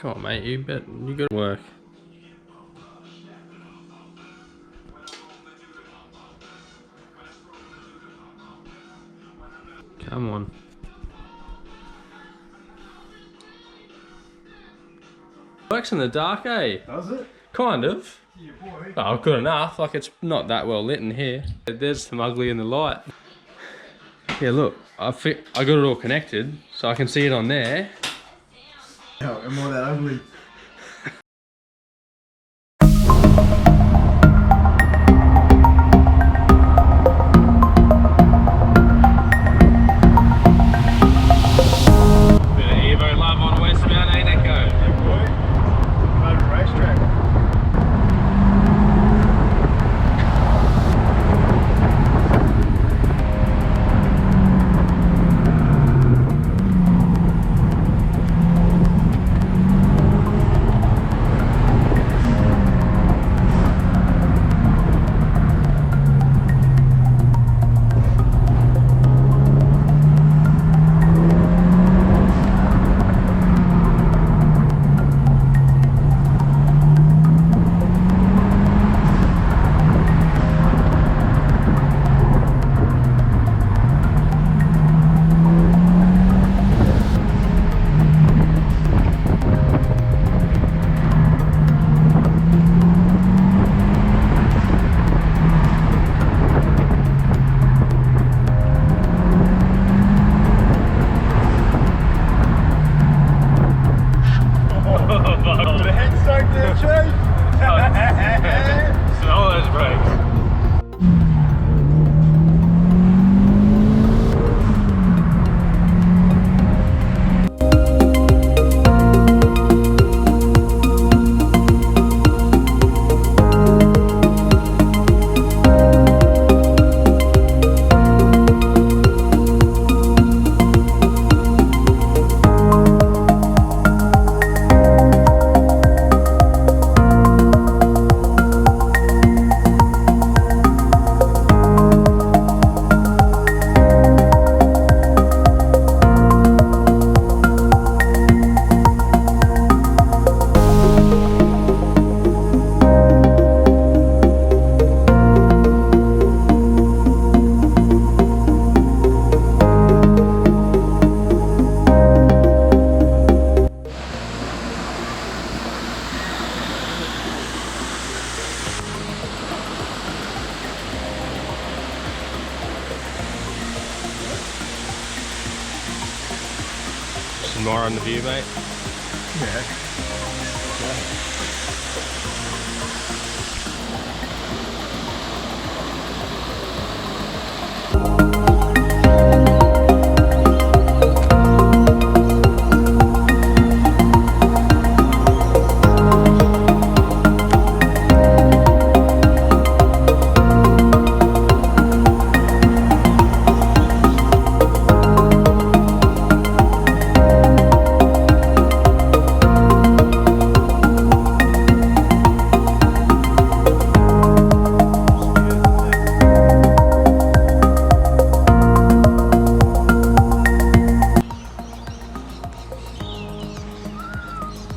Come on, mate. You got to work. Come on. Works in the dark, eh? Does it? Kind of. Yeah, boy. Oh, good enough. Like, it's not that well lit in here. There's some ugly in the light. Yeah, look. I got it all connected, so I can see it on there. Oh, am I that ugly? Some more on the view, mate. Yeah.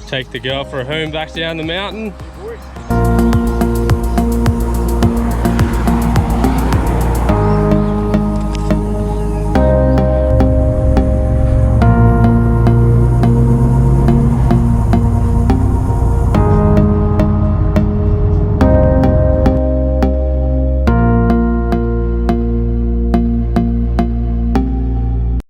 Take the girl for a home back down the mountain.